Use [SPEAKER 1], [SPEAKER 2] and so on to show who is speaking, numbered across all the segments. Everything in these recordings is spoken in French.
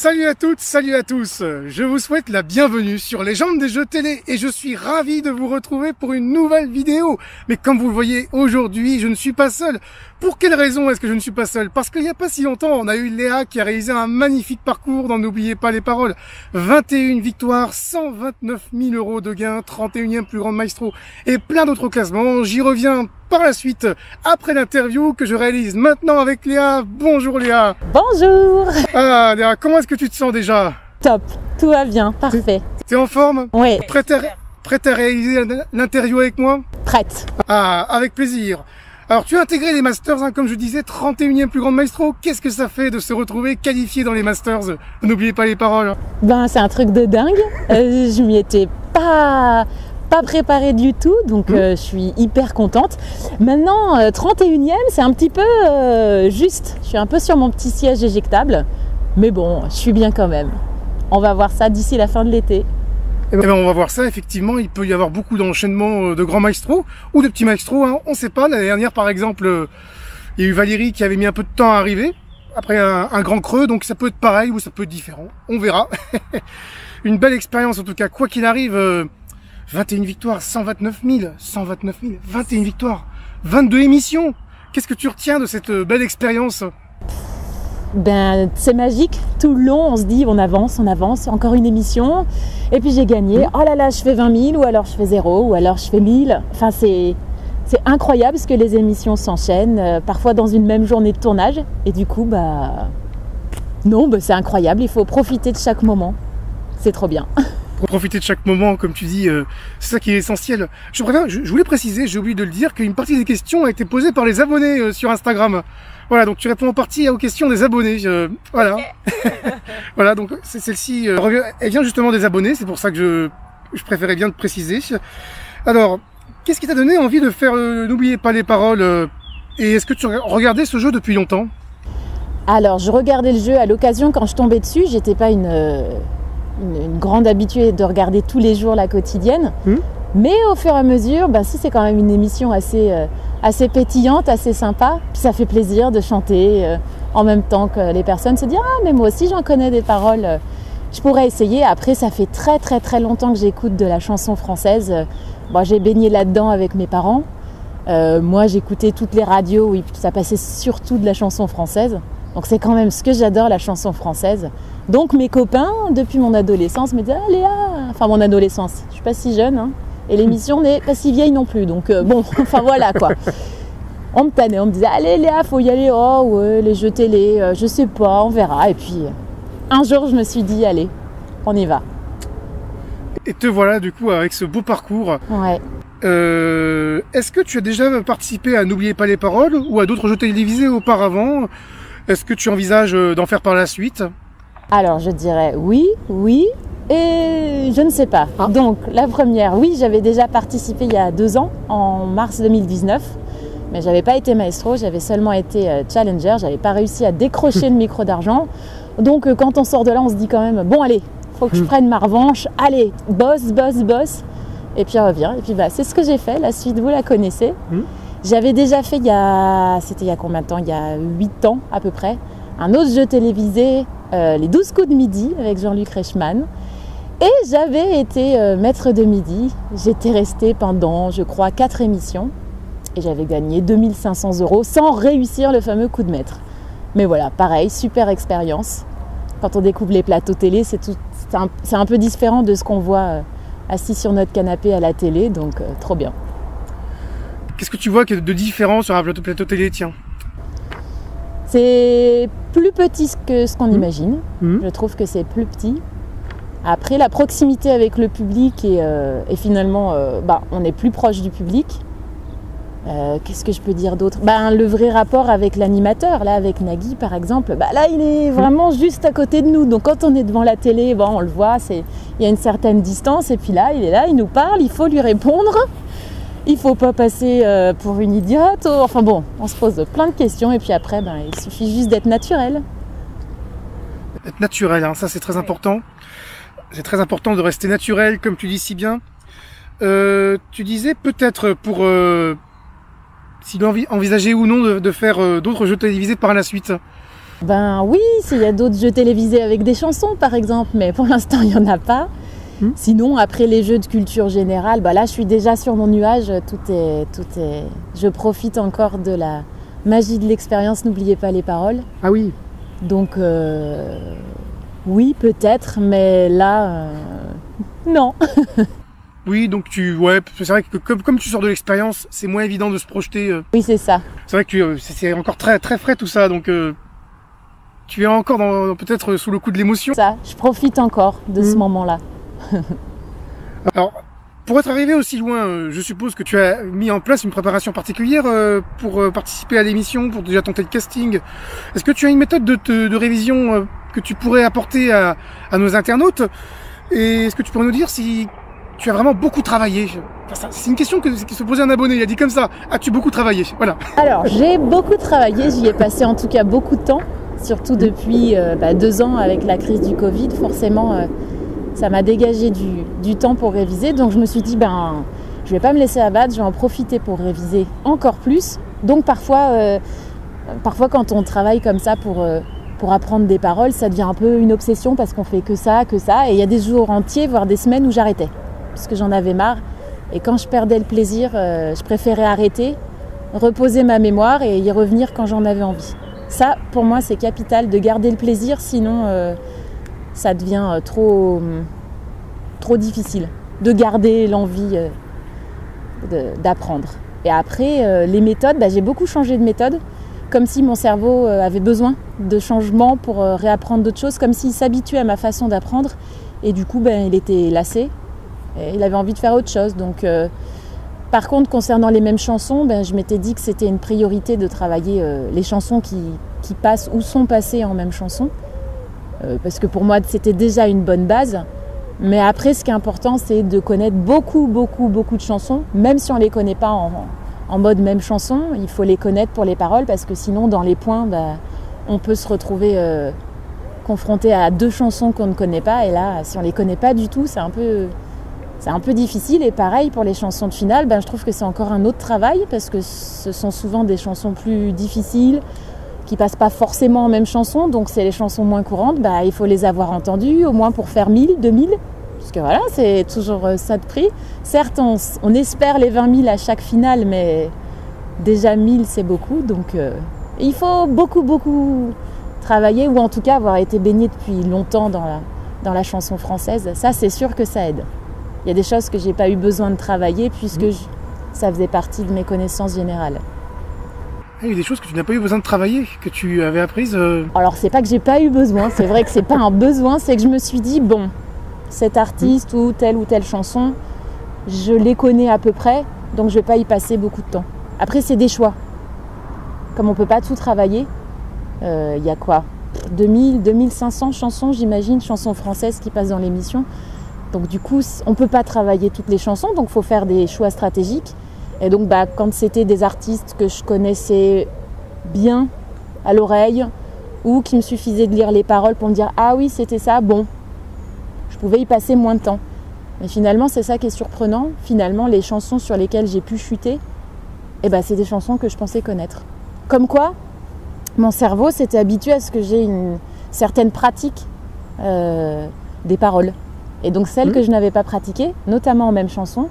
[SPEAKER 1] Salut à toutes, salut à tous. Je vous souhaite la bienvenue sur Légende des jeux télé et je suis ravi de vous retrouver pour une nouvelle vidéo. Mais comme vous le voyez, aujourd'hui, je ne suis pas seul. Pour quelle raison est-ce que je ne suis pas seul? Parce qu'il n'y a pas si longtemps, on a eu Léa qui a réalisé un magnifique parcours dans N'oubliez pas les paroles. 21 victoires, 129 000 € de gains, 31e plus grande maestro et plein d'autres classements. J'y reviens par la suite, après l'interview que je réalise maintenant avec Léa. Bonjour Léa.
[SPEAKER 2] Bonjour.
[SPEAKER 1] Ah Léa, comment est-ce que tu te sens déjà?
[SPEAKER 2] Top, tout va bien, parfait.
[SPEAKER 1] T'es en forme?
[SPEAKER 2] Oui.
[SPEAKER 1] Prête à réaliser l'interview avec moi?
[SPEAKER 2] Prête.
[SPEAKER 1] Ah, avec plaisir. Alors tu as intégré les Masters, hein, comme je disais, 31e plus grande maestro. Qu'est-ce que ça fait de se retrouver qualifié dans les Masters? N'oubliez pas les paroles.
[SPEAKER 2] Ben c'est un truc de dingue. Je m'y étais pas préparée du tout, donc je suis hyper contente. Maintenant, 31e, c'est un petit peu juste. Je suis un peu sur mon petit siège éjectable, mais bon, je suis bien quand même. On va voir ça d'ici la fin de l'été.
[SPEAKER 1] Eh ben, on va voir ça, effectivement, il peut y avoir beaucoup d'enchaînements de grands maestros ou de petits maestros, hein. On ne sait pas, l'année dernière par exemple, il y a eu Valérie qui avait mis un peu de temps à arriver, après un grand creux, donc ça peut être pareil ou ça peut être différent, on verra. Une belle expérience en tout cas, quoi qu'il arrive, 21 victoires, 129 000, 21 victoires, 22 émissions. Qu'est-ce que tu retiens de cette belle expérience?
[SPEAKER 2] Ben, c'est magique, tout le long on se dit on avance, encore une émission, et puis j'ai gagné, oh là là je fais 20 000, ou alors je fais 0, ou alors je fais 1000, enfin c'est incroyable parce que les émissions s'enchaînent, parfois dans une même journée de tournage, et du coup c'est incroyable, il faut profiter de chaque moment, c'est trop bien.
[SPEAKER 1] Pour profiter de chaque moment, comme tu dis, c'est ça qui est essentiel. Je voulais préciser, j'ai oublié de le dire, qu'une partie des questions a été posée par les abonnés sur Instagram. Voilà, donc tu réponds en partie aux questions des abonnés. Voilà. Okay. Voilà, donc celle-ci, elle vient justement des abonnés, c'est pour ça que je préférais bien te préciser. Alors, qu'est-ce qui t'a donné envie de faire N'oubliez pas les paroles et est-ce que tu regardais ce jeu depuis longtemps?
[SPEAKER 2] Alors, je regardais le jeu à l'occasion quand je tombais dessus. J'étais pas une grande habituée de regarder tous les jours la quotidienne. Mais au fur et à mesure, si c'est quand même une émission assez pétillante, assez sympa. Puis ça fait plaisir de chanter en même temps que les personnes se disent « Ah, mais moi aussi j'en connais des paroles, je pourrais essayer ». Après, ça fait très longtemps que j'écoute de la chanson française. J'ai baigné là-dedans avec mes parents. Moi, j'écoutais toutes les radios où ça passait surtout de la chanson française. Donc c'est quand même ce que j'adore, la chanson française. Donc mes copains, depuis mon adolescence, me disaient « Ah Léa !» Enfin mon adolescence, je suis pas si jeune, hein. Et l'émission n'est pas si vieille non plus, donc enfin voilà quoi. On me tannait, on me disait « Allez Léa, faut y aller, oh ouais, les jeux télé, je sais pas, on verra ». Et puis un jour je me suis dit « Allez, on y va ».
[SPEAKER 1] Et te voilà du coup avec ce beau parcours.
[SPEAKER 2] Ouais.
[SPEAKER 1] Est-ce que tu as déjà participé à N'oubliez pas les paroles ou à d'autres jeux télévisés auparavant? Est-ce que tu envisages d'en faire par la suite?
[SPEAKER 2] Alors je dirais oui, et je ne sais pas. Donc la première, oui, j'avais déjà participé il y a 2 ans, en mars 2019, mais j'avais pas été maestro, j'avais seulement été challenger, j'avais pas réussi à décrocher le micro d'argent. Donc quand on sort de là, on se dit quand même, bon allez, faut que je prenne ma revanche, allez, boss, et puis reviens. Et puis c'est ce que j'ai fait, la suite vous la connaissez. J'avais déjà fait c'était il y a combien de temps? Il y a 8 ans à peu près, un autre jeu télévisé, les 12 coups de midi avec Jean-Luc Reichmann. Et j'avais été maître de midi. J'étais restée pendant, je crois, 4 émissions. Et j'avais gagné 2 500 € sans réussir le fameux coup de maître. Mais voilà, pareil, super expérience. Quand on découvre les plateaux télé, c'est un peu différent de ce qu'on voit assis sur notre canapé à la télé. Donc, trop bien.
[SPEAKER 1] Qu'est-ce que tu vois de différent sur un plateau télé, tiens?
[SPEAKER 2] C'est plus petit que ce qu'on imagine. Je trouve que c'est plus petit. Après, la proximité avec le public et finalement, on est plus proche du public. Qu'est-ce que je peux dire d'autre? Le vrai rapport avec l'animateur, là, avec Nagui par exemple, là, il est vraiment juste à côté de nous. Donc quand on est devant la télé, on le voit, il y a une certaine distance. Et puis là, il nous parle, il faut lui répondre. Il ne faut pas passer pour une idiote. Enfin bon, on se pose plein de questions et puis après, il suffit juste d'être naturel.
[SPEAKER 1] Être naturel, hein, ça c'est très important. C'est très important de rester naturel, comme tu dis si bien. Tu disais peut-être pour s'il envisageait ou non de faire d'autres jeux télévisés par la suite.
[SPEAKER 2] Ben oui, s'il y a d'autres jeux télévisés avec des chansons par exemple, mais pour l'instant il n'y en a pas. Sinon, après les jeux de culture générale, bah là je suis déjà sur mon nuage, tout est... Je profite encore de la magie de l'expérience, n'oubliez pas les paroles.
[SPEAKER 1] Ah oui.
[SPEAKER 2] Donc oui, peut-être, mais là, non.
[SPEAKER 1] Oui, donc ouais, c'est vrai que comme tu sors de l'expérience, c'est moins évident de se projeter.
[SPEAKER 2] Oui, c'est ça.
[SPEAKER 1] C'est vrai que c'est encore très très frais tout ça, donc tu es encore peut-être sous le coup de l'émotion.
[SPEAKER 2] Ça, je profite encore de ce moment-là.
[SPEAKER 1] Alors, pour être arrivé aussi loin, je suppose que tu as mis en place une préparation particulière pour participer à l'émission, pour déjà tenter le casting. Est-ce que tu as une méthode de révision que tu pourrais apporter à nos internautes? Et est-ce que tu pourrais nous dire si tu as vraiment beaucoup travaillé? Enfin, c'est une question qui se posait un abonné, il a dit comme ça. As-tu beaucoup travaillé? Voilà.
[SPEAKER 2] Alors, j'ai beaucoup travaillé, j'y ai passé en tout cas beaucoup de temps, surtout depuis 2 ans avec la crise du Covid, forcément... ça m'a dégagé du temps pour réviser, donc je me suis dit, je vais pas me laisser abattre, je vais en profiter pour réviser encore plus. Donc parfois quand on travaille comme ça pour apprendre des paroles, ça devient un peu une obsession parce qu'on fait que ça. Et il y a des jours entiers, voire des semaines où j'arrêtais, parce que j'en avais marre. Et quand je perdais le plaisir, je préférais arrêter, reposer ma mémoire et y revenir quand j'en avais envie. Ça, pour moi, c'est capital de garder le plaisir, sinon... ça devient trop difficile de garder l'envie d'apprendre. Et après, les méthodes, j'ai beaucoup changé de méthode, comme si mon cerveau avait besoin de changements pour réapprendre d'autres choses, comme s'il s'habituait à ma façon d'apprendre. Et du coup, il était lassé, et il avait envie de faire autre chose. Donc, par contre, concernant les mêmes chansons, je m'étais dit que c'était une priorité de travailler les chansons qui passent ou sont passées en même chanson. Parce que pour moi, c'était déjà une bonne base. Mais après, ce qui est important, c'est de connaître beaucoup de chansons. Même si on ne les connaît pas en mode même chanson, il faut les connaître pour les paroles, parce que sinon, dans les points, on peut se retrouver confronté à 2 chansons qu'on ne connaît pas. Et là, si on ne les connaît pas du tout, c'est un peu difficile. Et pareil, pour les chansons de finale, je trouve que c'est encore un autre travail, parce que ce sont souvent des chansons plus difficiles, qui passent pas forcément en même chanson, donc c'est les chansons moins courantes, il faut les avoir entendues, au moins pour faire 1000, 2000, parce que voilà, c'est toujours ça de prix. Certes, on espère les 20 000 à chaque finale, mais déjà 1000 c'est beaucoup, donc il faut beaucoup travailler, ou en tout cas avoir été baigné depuis longtemps dans la chanson française. Ça, c'est sûr que ça aide. Il y a des choses que j'ai pas eu besoin de travailler, puisque ça faisait partie de mes connaissances générales.
[SPEAKER 1] Il y a des choses que tu n'as pas eu besoin de travailler, que tu avais apprises.
[SPEAKER 2] Alors, c'est pas que j'ai pas eu besoin, c'est vrai que c'est pas un besoin, c'est que je me suis dit, cet artiste ou telle chanson, je les connais à peu près, donc je vais pas y passer beaucoup de temps. Après, c'est des choix. Comme on peut pas tout travailler, il y a quoi 2000, 2500 chansons, j'imagine, chansons françaises qui passent dans l'émission. Donc du coup, on peut pas travailler toutes les chansons, donc il faut faire des choix stratégiques. Et donc, quand c'était des artistes que je connaissais bien à l'oreille, ou qu'il me suffisait de lire les paroles pour me dire « Ah oui, c'était ça », je pouvais y passer moins de temps. Mais finalement, c'est ça qui est surprenant. Finalement, les chansons sur lesquelles j'ai pu chuter, c'est des chansons que je pensais connaître. Comme quoi, mon cerveau s'était habitué à ce que j'ai une certaine pratique des paroles. Et donc, celles que je n'avais pas pratiquées, notamment en même chanson,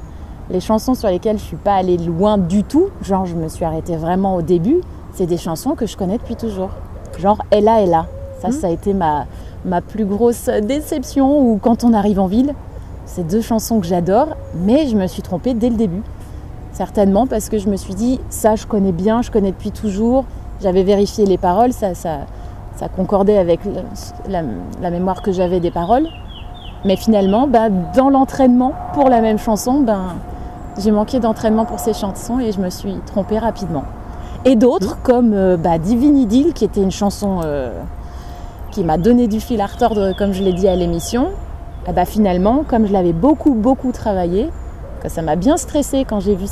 [SPEAKER 2] les chansons sur lesquelles je ne suis pas allée loin du tout, genre je me suis arrêtée vraiment au début, c'est des chansons que je connais depuis toujours. Genre Ella. Ça a été ma plus grosse déception, ou Quand on arrive en ville. C'est 2 chansons que j'adore, mais je me suis trompée dès le début. Certainement parce que je me suis dit, ça je connais bien, je connais depuis toujours. J'avais vérifié les paroles, ça concordait avec la mémoire que j'avais des paroles. Mais finalement, dans l'entraînement pour la même chanson, j'ai manqué d'entraînement pour ces chansons et je me suis trompée rapidement. Et d'autres, comme Divine Idylle, qui était une chanson qui m'a donné du fil à retordre, comme je l'ai dit à l'émission, finalement, comme je l'avais beaucoup travaillé, que ça m'a bien stressée quand j'ai vu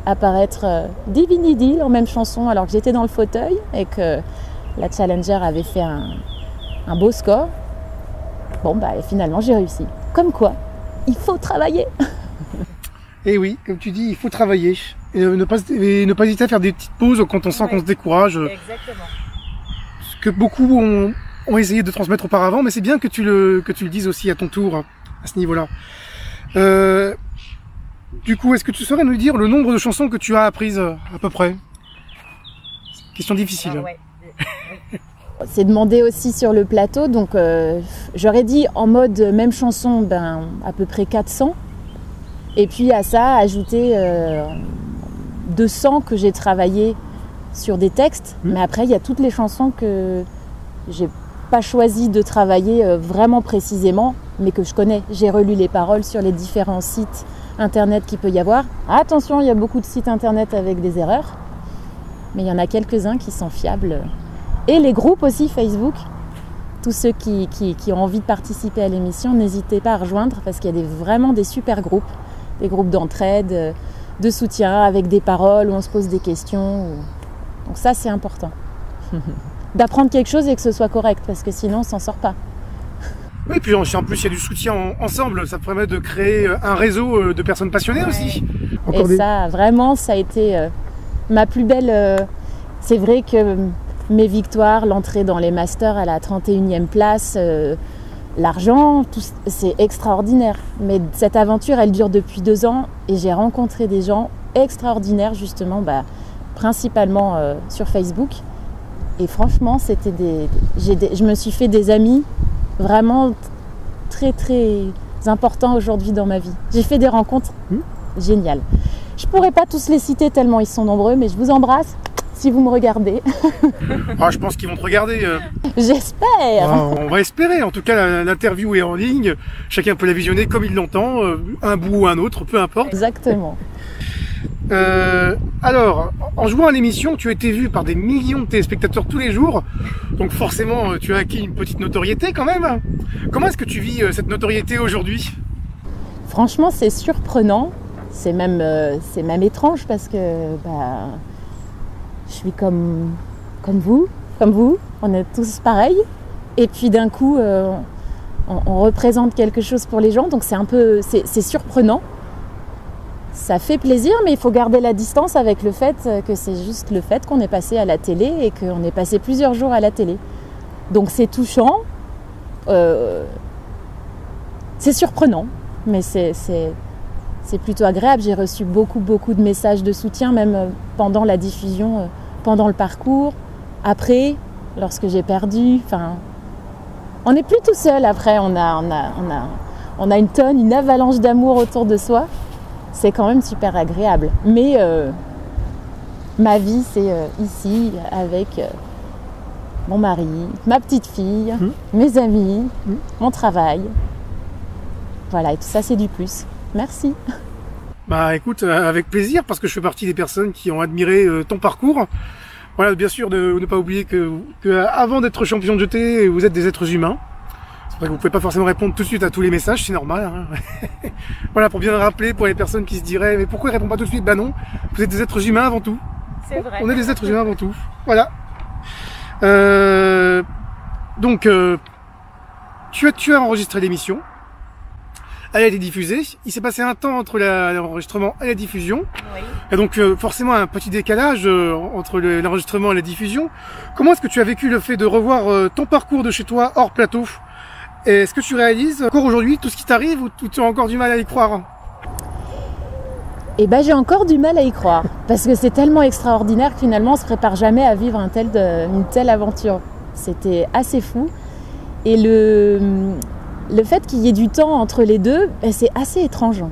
[SPEAKER 2] apparaître Divine Idylle en même chanson, alors que j'étais dans le fauteuil et que la challenger avait fait un beau score. Et finalement, j'ai réussi. Comme quoi, il faut travailler.
[SPEAKER 1] Et oui, comme tu dis, il faut travailler. Et ne pas hésiter à faire des petites pauses quand on sent qu'on se décourage.
[SPEAKER 2] Exactement.
[SPEAKER 1] que beaucoup ont essayé de transmettre auparavant, mais c'est bien que tu le dises aussi à ton tour, à ce niveau-là. Du coup, est-ce que tu saurais nous dire le nombre de chansons que tu as apprises à peu près? Question difficile.
[SPEAKER 2] Ah ouais. C'est demandé aussi sur le plateau, donc j'aurais dit en mode même chanson, à peu près 400. Et puis à ça, ajouter 200 que j'ai travaillé sur des textes. Mais après, il y a toutes les chansons que j'ai pas choisi de travailler vraiment précisément, mais que je connais. J'ai relu les paroles sur les différents sites internet qu'il peut y avoir. Attention, il y a beaucoup de sites internet avec des erreurs, mais il y en a quelques-uns qui sont fiables. Et les groupes aussi Facebook. Tous ceux qui ont envie de participer à l'émission, n'hésitez pas à rejoindre parce qu'il y a vraiment des super groupes. Des groupes d'entraide, de soutien avec des paroles où on se pose des questions. Donc ça, c'est important. D'apprendre quelque chose et que ce soit correct parce que sinon, on s'en sort pas.
[SPEAKER 1] Oui, puis en plus, il y a du soutien ensemble. Ça permet de créer un réseau de personnes passionnées aussi.
[SPEAKER 2] Ça, vraiment, ça a été ma plus belle... c'est vrai que mes victoires, l'entrée dans les masters à la 31e place, l'argent, c'est extraordinaire. Mais cette aventure, elle dure depuis 2 ans et j'ai rencontré des gens extraordinaires, justement, principalement sur Facebook. Et franchement, je me suis fait des amis vraiment très, très importants aujourd'hui dans ma vie. J'ai fait des rencontres géniales. Je ne pourrais pas tous les citer tellement ils sont nombreux, mais je vous embrasse. Si vous me regardez.
[SPEAKER 1] Je pense qu'ils vont te regarder.
[SPEAKER 2] J'espère.
[SPEAKER 1] On va espérer. En tout cas, l'interview est en ligne. Chacun peut la visionner comme il l'entend, un bout ou un autre, peu importe.
[SPEAKER 2] Exactement.
[SPEAKER 1] Alors, en jouant à l'émission, tu as été vu par des millions de téléspectateurs tous les jours. Donc forcément, tu as acquis une petite notoriété quand même. Comment est-ce que tu vis cette notoriété aujourd'hui?
[SPEAKER 2] Franchement, c'est surprenant. C'est même étrange parce que... je suis comme vous, on est tous pareils. Et puis d'un coup, on représente quelque chose pour les gens, donc c'est surprenant. Ça fait plaisir, mais il faut garder la distance avec le fait que c'est juste le fait qu'on est passé à la télé et qu'on est passé plusieurs jours à la télé. Donc c'est touchant, c'est surprenant, mais c'est plutôt agréable. J'ai reçu beaucoup de messages de soutien, même pendant la diffusion, pendant le parcours, après, lorsque j'ai perdu. On n'est plus tout seul après, on a une avalanche d'amour autour de soi. C'est quand même super agréable. Mais ma vie, c'est ici, avec mon mari, ma petite fille, mes amis, mon travail. Voilà, et tout ça, c'est du plus. Merci.
[SPEAKER 1] Écoute, avec plaisir, parce que je fais partie des personnes qui ont admiré ton parcours. Voilà, bien sûr, de ne pas oublier que avant d'être champion de jeu télé, vous êtes des êtres humains. C'est vrai que vous pouvez pas forcément répondre tout de suite à tous les messages, c'est normal. Hein. Voilà, pour bien le rappeler, pour les personnes qui se diraient, mais pourquoi ils répondent pas tout de suite? Non, vous êtes des êtres humains avant tout.
[SPEAKER 2] C'est vrai.
[SPEAKER 1] On est des êtres humains avant tout. Voilà. Donc, tu as enregistré l'émission. Elle a été diffusée. Il s'est passé un temps entre l'enregistrement et la diffusion. Oui. Et donc forcément un petit décalage entre l'enregistrement et la diffusion. Comment est-ce que tu as vécu le fait de revoir ton parcours de chez toi hors plateau? Et est-ce que tu réalises encore aujourd'hui tout ce qui t'arrive ou tu as encore du mal à y croire?
[SPEAKER 2] J'ai encore du mal à y croire. Parce que c'est tellement extraordinaire que finalement on se prépare jamais à vivre une telle aventure. C'était assez fou. Et le fait qu'il y ait du temps entre les deux, c'est assez étrange.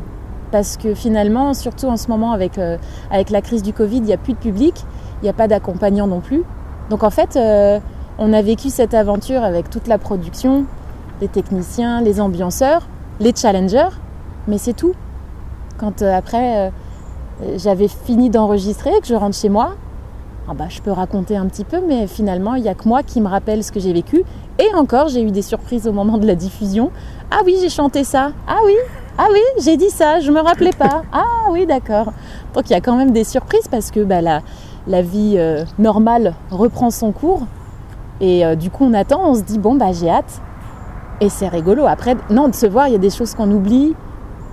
[SPEAKER 2] Parce que finalement, surtout en ce moment avec la crise du Covid, il n'y a plus de public, il n'y a pas d'accompagnant non plus. Donc en fait, on a vécu cette aventure avec toute la production, les techniciens, les ambianceurs, les challengers, mais c'est tout. Quand après, j'avais fini d'enregistrer, que je rentre chez moi, je peux raconter un petit peu, mais finalement, il n'y a que moi qui me rappelle ce que j'ai vécu. Et encore, j'ai eu des surprises au moment de la diffusion. Ah oui, j'ai chanté ça. Ah oui, j'ai dit ça, je ne me rappelais pas. Ah oui, d'accord. Donc il y a quand même des surprises parce que la vie normale reprend son cours. Et du coup, on attend, on se dit, j'ai hâte. Et c'est rigolo. Après, non, de se voir, il y a des choses qu'on oublie,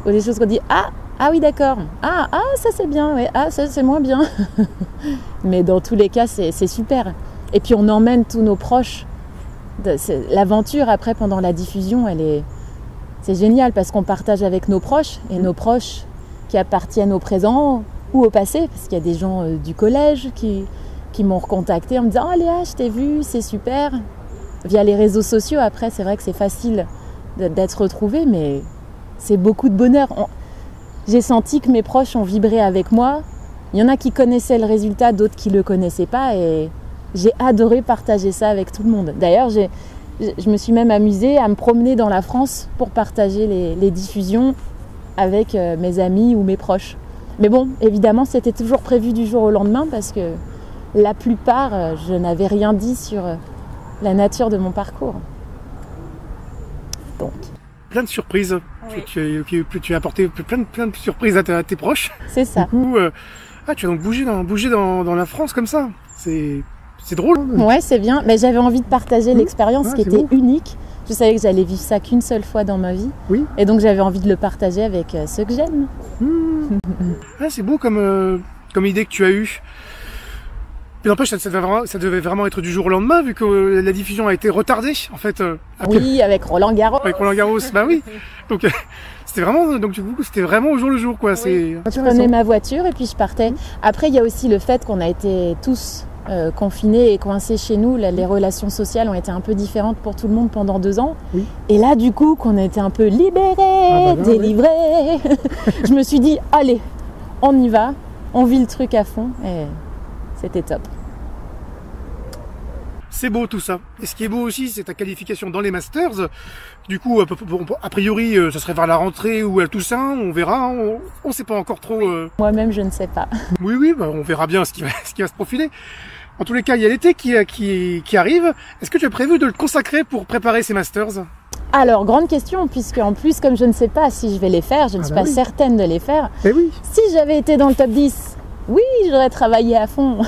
[SPEAKER 2] ou des choses qu'on dit, ah oui, d'accord. Ah, ça c'est bien, ouais. Ah, ça c'est moins bien. Mais dans tous les cas, c'est super. Et puis on emmène tous nos proches. L'aventure après pendant la diffusion, c'est génial parce qu'on partage avec nos proches et nos proches qui appartiennent au présent ou au passé, parce qu'il y a des gens du collège qui m'ont recontacté en me disant « Oh Léa, je t'ai vu, c'est super !» Via les réseaux sociaux, après, c'est vrai que c'est facile d'être retrouvé, mais c'est beaucoup de bonheur. J'ai senti que mes proches ont vibré avec moi. Il y en a qui connaissaient le résultat, d'autres qui ne le connaissaient pas, et j'ai adoré partager ça avec tout le monde. D'ailleurs, je me suis même amusée à me promener dans la France pour partager les diffusions avec mes amis ou mes proches. Mais bon, évidemment, c'était toujours prévu du jour au lendemain parce que la plupart, je n'avais rien dit sur la nature de mon parcours. Donc.
[SPEAKER 1] Plein de surprises. Oui. Tu as apporté plein de surprises à tes proches.
[SPEAKER 2] C'est ça.
[SPEAKER 1] Du coup, tu as donc bougé dans la France comme ça. C'est drôle.
[SPEAKER 2] Ouais, c'est bien. Mais j'avais envie de partager l'expérience qui était unique. Je savais que j'allais vivre ça qu'une seule fois dans ma vie. Oui. Et donc j'avais envie de le partager avec ceux que j'aime.
[SPEAKER 1] C'est beau comme idée que tu as eue. Mais n'empêche, ça devait vraiment être du jour au lendemain, vu que la diffusion a été retardée, en fait.
[SPEAKER 2] Oui, avec Roland Garros.
[SPEAKER 1] Avec Roland Garros, bah oui. Donc c'était vraiment au jour le jour, quoi.
[SPEAKER 2] Oui. Je prenais ma voiture et puis je partais. Après, il y a aussi le fait qu'on a été tous confinés et coincés chez nous. Les relations sociales ont été un peu différentes pour tout le monde pendant 2 ans. Oui. Et là, du coup, qu'on a été un peu libérés, délivrés, je me suis dit, allez, on y va, on vit le truc à fond. Et c'était top.
[SPEAKER 1] C'est beau tout ça. Et ce qui est beau aussi, c'est ta qualification dans les Masters. Du coup, a priori, ça serait vers la rentrée ou à Toussaint, on verra. On ne sait pas encore trop.
[SPEAKER 2] Moi-même, je ne sais pas.
[SPEAKER 1] Oui, on verra bien ce qui va se profiler. En tous les cas, il y a l'été qui arrive. Est-ce que tu as prévu de le consacrer pour préparer ces Masters ?
[SPEAKER 2] Alors, grande question, puisque en plus, comme je ne sais pas si je vais les faire, je ne suis pas certaine de les faire.
[SPEAKER 1] Mais oui.
[SPEAKER 2] Si j'avais été dans le top 10, oui, j'aurais travaillé à fond.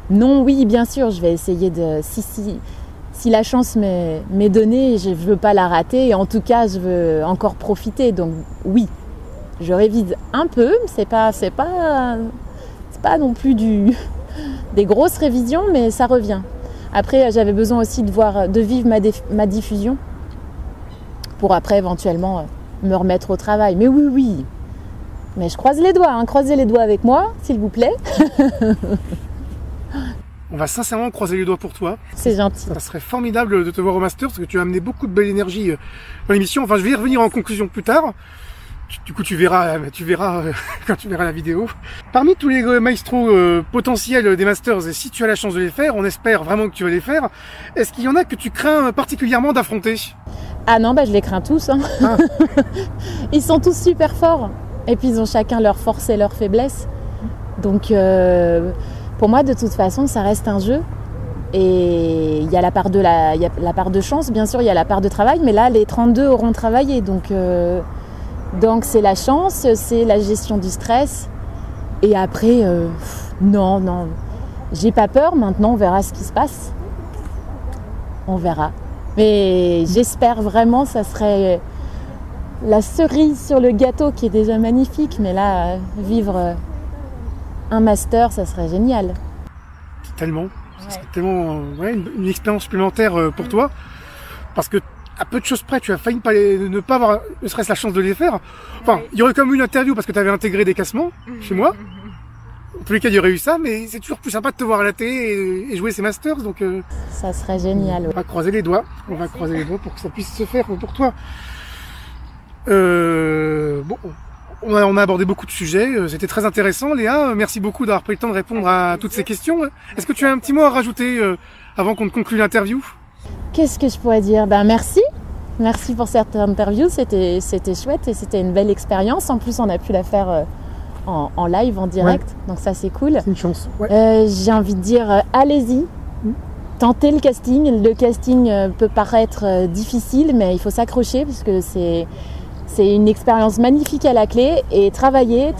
[SPEAKER 2] Non, oui, bien sûr, je vais essayer de... Si la chance m'est donnée, je ne veux pas la rater. Et en tout cas, je veux encore profiter. Donc oui, je révise un peu. C'est pas non plus des grosses révisions, mais ça revient. Après, j'avais besoin aussi de vivre ma diffusion pour après éventuellement me remettre au travail. Mais oui. Mais je croise les doigts, croisez les doigts avec moi, s'il vous plaît.
[SPEAKER 1] On va sincèrement croiser les doigts pour toi.
[SPEAKER 2] C'est gentil.
[SPEAKER 1] Ça serait formidable de te voir au Master parce que tu as amené beaucoup de belle énergie dans l'émission. Enfin, je vais y revenir en conclusion plus tard. Du coup, tu verras quand tu verras la vidéo. Parmi tous les maestros potentiels des Masters, et si tu as la chance de les faire, on espère vraiment que tu vas les faire, est-ce qu'il y en a que tu crains particulièrement d'affronter ?
[SPEAKER 2] Ah non, je les crains tous. Ils sont tous super forts. Et puis ils ont chacun leurs forces et leurs faiblesses. Donc pour moi, de toute façon, ça reste un jeu. Et il y a la part de chance, bien sûr, il y a la part de travail. Mais là, les 32 auront travaillé. Donc c'est la chance, c'est la gestion du stress. Et après, non, j'ai pas peur. Maintenant, on verra ce qui se passe. On verra. Mais j'espère vraiment, ça serait la cerise sur le gâteau qui est déjà magnifique. Mais là, vivre un master, ça serait génial.
[SPEAKER 1] Tellement. Ça serait tellement une expérience supplémentaire pour toi. Parce que à peu de choses près, tu as failli ne pas avoir ne serait-ce la chance de les faire. Enfin, il y aurait comme une interview parce que tu avais intégré des cassements chez moi. En tous les cas, il y aurait eu ça, mais c'est toujours plus sympa de te voir à la télé et jouer ces Masters. Donc,
[SPEAKER 2] ça serait génial.
[SPEAKER 1] On va croiser les doigts. On va croiser les doigts pour que ça puisse se faire pour toi. On a abordé beaucoup de sujets. C'était très intéressant, Léa. Merci beaucoup d'avoir pris le temps de répondre à toutes ces questions. Est-ce que tu as un petit mot à rajouter avant qu'on ne conclue l'interview ?
[SPEAKER 2] Qu'est-ce que je pourrais dire ? Merci. Merci pour cette interview. C'était chouette et c'était une belle expérience. En plus, on a pu la faire en live, en direct. Ouais. Donc ça, c'est cool.
[SPEAKER 1] C'est une chance. Ouais.
[SPEAKER 2] J'ai envie de dire, allez-y. Tentez le casting. Le casting peut paraître difficile, mais il faut s'accrocher parce que c'est une expérience magnifique à la clé. Et travaillez.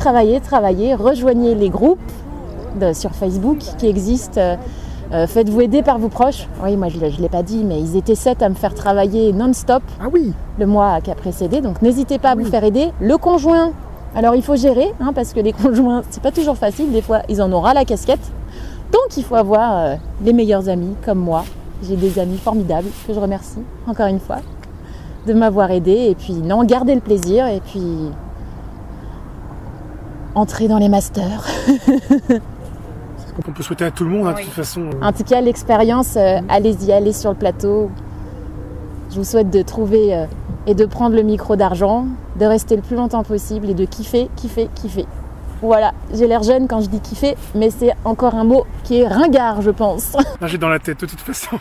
[SPEAKER 2] Rejoignez les groupes sur Facebook qui existent. Faites-vous aider par vos proches. Oui, moi je ne l'ai pas dit, mais ils étaient 7 à me faire travailler non-stop le mois qui a précédé. Donc n'hésitez pas à vous faire aider. Le conjoint, alors il faut gérer, parce que les conjoints, c'est pas toujours facile. Des fois, ils en auront la casquette. Donc il faut avoir les meilleurs amis comme moi. J'ai des amis formidables que je remercie encore une fois de m'avoir aidé. Et puis non, garder le plaisir et puis entrer dans les masters.
[SPEAKER 1] On peut souhaiter à tout le monde, de toute façon.
[SPEAKER 2] En tout cas, l'expérience, allez-y, allez sur le plateau. Je vous souhaite de trouver et de prendre le micro d'argent, de rester le plus longtemps possible et de kiffer, kiffer, kiffer. Voilà, j'ai l'air jeune quand je dis kiffer, mais c'est encore un mot qui est ringard, je pense.
[SPEAKER 1] J'ai dans la tête, de toute façon.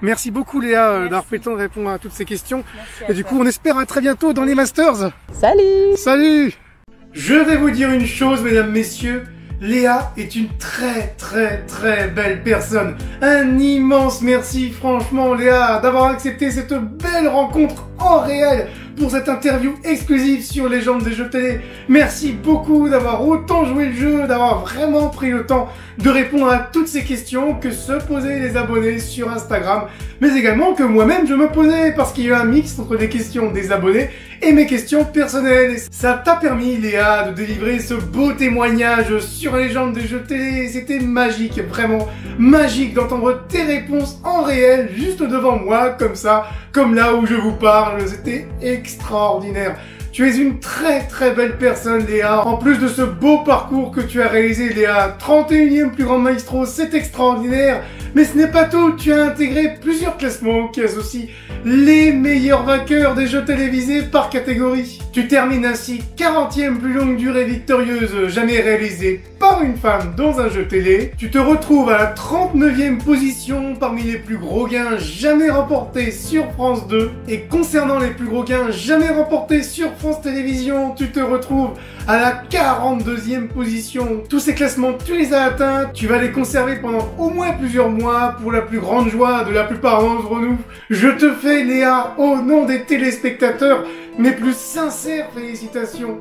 [SPEAKER 1] Merci beaucoup Léa d'avoir pris le temps de répondre à toutes ces questions. Et du coup, on espère à très bientôt dans les Masters.
[SPEAKER 2] Salut!
[SPEAKER 1] Salut! Je vais vous dire une chose, mesdames, messieurs. Léa est une très belle personne. Un immense merci, franchement, Léa, d'avoir accepté cette belle rencontre en réel pour cette interview exclusive sur Légendes des jeux télé. Merci beaucoup d'avoir autant joué le jeu, d'avoir vraiment pris le temps de répondre à toutes ces questions que se posaient les abonnés sur Instagram, mais également que moi-même je me posais, parce qu'il y a eu un mix entre les questions des abonnés et mes questions personnelles. Et ça t'a permis, Léa, de délivrer ce beau témoignage sur Légendes des jeux télé. C'était magique, vraiment magique d'entendre tes réponses en réel, juste devant moi, comme ça, comme là où je vous parle. C'était extraordinaire. Tu es une très belle personne, Léa. En plus de ce beau parcours que tu as réalisé, Léa, 31e plus grand maestro, c'est extraordinaire. Mais ce n'est pas tout, tu as intégré plusieurs classements qui associent les meilleurs vainqueurs des jeux télévisés par catégorie. Tu termines ainsi 40e plus longue durée victorieuse jamais réalisée par une femme dans un jeu télé. Tu te retrouves à la 39e position parmi les plus gros gains jamais remportés sur France 2. Et concernant les plus gros gains jamais remportés sur France Télévisions, tu te retrouves à la 42e position. Tous ces classements, tu les as atteints. Tu vas les conserver pendant au moins plusieurs mois pour la plus grande joie de la plupart d'entre nous. Je te fais, Léa, au nom des téléspectateurs, mes plus sincères félicitations.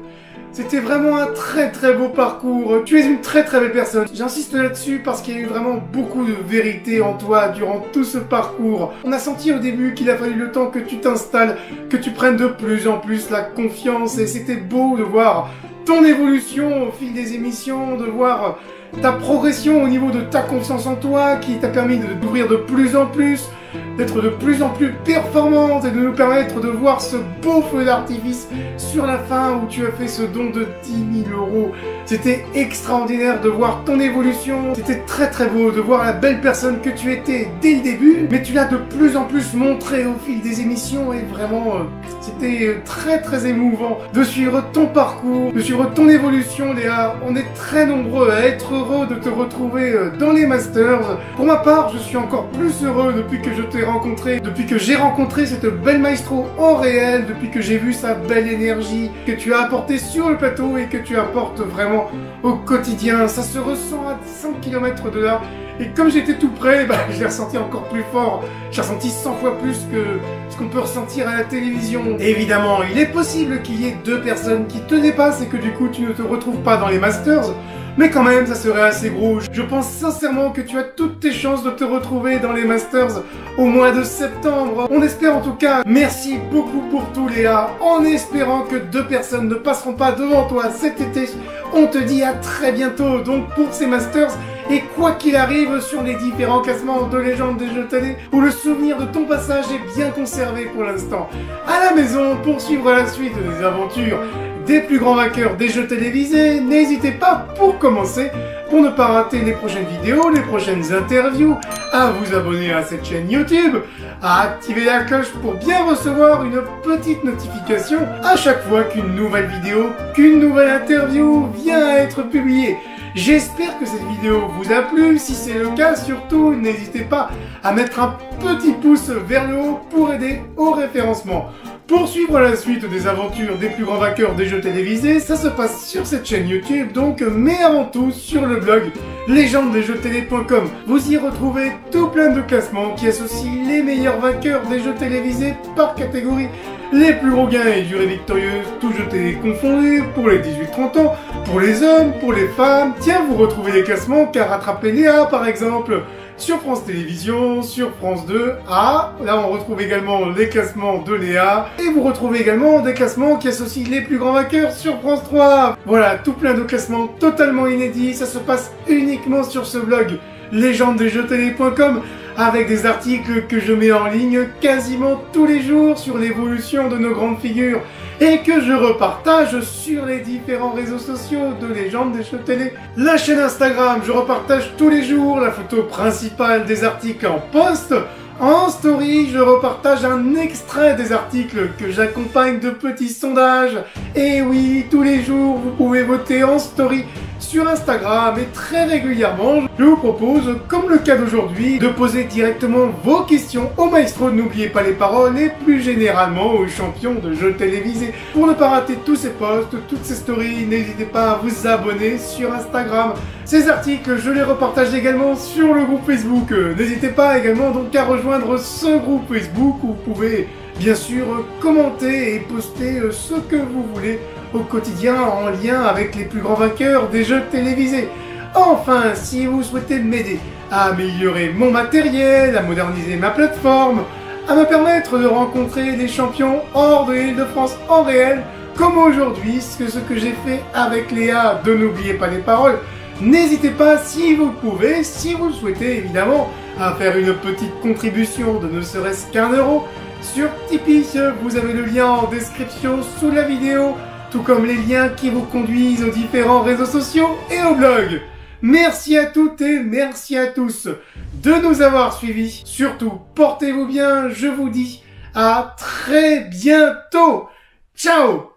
[SPEAKER 1] C'était vraiment un très beau parcours. Tu es une très belle personne. J'insiste là-dessus parce qu'il y a eu vraiment beaucoup de vérité en toi durant tout ce parcours. On a senti au début qu'il a fallu le temps que tu t'installes, que tu prennes de plus en plus la confiance, et c'était beau de voir ton évolution au fil des émissions, de voir ta progression au niveau de ta confiance en toi qui t'a permis d'ouvrir de plus en plus, d'être de plus en plus performante et de nous permettre de voir ce beau feu d'artifice sur la fin où tu as fait ce don de 10 000 €. C'était extraordinaire de voir ton évolution, c'était très beau de voir la belle personne que tu étais dès le début, mais tu l'as de plus en plus montré au fil des émissions et vraiment c'était très émouvant de suivre ton parcours, de suivre ton évolution, Léa. On est très nombreux à être heureux de te retrouver dans les Masters. Pour ma part, je suis encore plus heureux depuis que je t'ai rencontré, depuis que j'ai rencontré cette belle maestro en réel, depuis que j'ai vu sa belle énergie que tu as apportée sur le plateau et que tu apportes vraiment au quotidien. Ça se ressent à 5 km de là. Et comme j'étais tout près, je l'ai ressenti encore plus fort. J'ai ressenti 100 fois plus que ce qu'on peut ressentir à la télévision. Évidemment, il est possible qu'il y ait deux personnes qui te dépassent et que du coup tu ne te retrouves pas dans les Masters. Mais quand même, ça serait assez gros. Je pense sincèrement que tu as toutes tes chances de te retrouver dans les Masters au mois de septembre. On espère en tout cas. Merci beaucoup pour tout, Léa. En espérant que deux personnes ne passeront pas devant toi cet été. On te dit à très bientôt donc pour ces Masters. Et quoi qu'il arrive sur les différents classements de Légendes des jeux télé, où le souvenir de ton passage est bien conservé pour l'instant. À la maison, pour suivre la suite des aventures des plus grands vainqueurs des jeux télévisés, n'hésitez pas, pour commencer, pour ne pas rater les prochaines vidéos, les prochaines interviews, à vous abonner à cette chaîne YouTube, à activer la cloche pour bien recevoir une petite notification à chaque fois qu'une nouvelle vidéo, qu'une nouvelle interview vient à être publiée. J'espère que cette vidéo vous a plu. Si c'est le cas, surtout, n'hésitez pas à mettre un petit pouce vers le haut pour aider au référencement. Pour suivre la suite des aventures des plus grands vainqueurs des jeux télévisés, ça se passe sur cette chaîne YouTube donc, mais avant tout sur le blog légendesdesjeuxtélé.com. Vous y retrouvez tout plein de classements qui associent les meilleurs vainqueurs des jeux télévisés par catégorie, les plus gros gains et durées victorieuses, tous jeux télé confondus, pour les 18-30 ans, pour les hommes, pour les femmes. Tiens, vous retrouvez les classements qu'a rattrapé Léa par exemple. sur France Télévisions, sur France 2. Ah, là on retrouve également les classements de Léa. Et vous retrouvez également des classements qui associent les plus grands vainqueurs sur France 3. Voilà, tout plein de classements totalement inédits. Ça se passe uniquement sur ce blog légendesjeuxtélé.com avec des articles que je mets en ligne quasiment tous les jours sur l'évolution de nos grandes figures et que je repartage sur les différents réseaux sociaux de Légendes des Jeux Télé. La chaîne Instagram, je repartage tous les jours la photo principale des articles en post. En story, je repartage un extrait des articles que j'accompagne de petits sondages. Et oui, tous les jours, vous pouvez voter en story sur Instagram et très régulièrement, je vous propose, comme le cas d'aujourd'hui, de poser directement vos questions au maestro. N'oubliez pas les paroles et plus généralement aux champions de jeux télévisés. Pour ne pas rater tous ces posts, toutes ces stories, n'hésitez pas à vous abonner sur Instagram. Ces articles, je les repartage également sur le groupe Facebook. N'hésitez pas également donc à rejoindre ce groupe Facebook où vous pouvez bien sûr commenter et poster ce que vous voulez au quotidien en lien avec les plus grands vainqueurs des jeux télévisés. Enfin, si vous souhaitez m'aider à améliorer mon matériel, à moderniser ma plateforme, à me permettre de rencontrer des champions hors de l'Île-de-France en réel, comme aujourd'hui, ce que j'ai fait avec Léa de N'oubliez pas les paroles, n'hésitez pas, si vous le pouvez, si vous le souhaitez évidemment, à faire une petite contribution de ne serait-ce qu'1 € sur Tipeee. Vous avez le lien en description sous la vidéo, tout comme les liens qui vous conduisent aux différents réseaux sociaux et au blog. Merci à toutes et merci à tous de nous avoir suivis. Surtout, portez-vous bien, je vous dis à très bientôt. Ciao!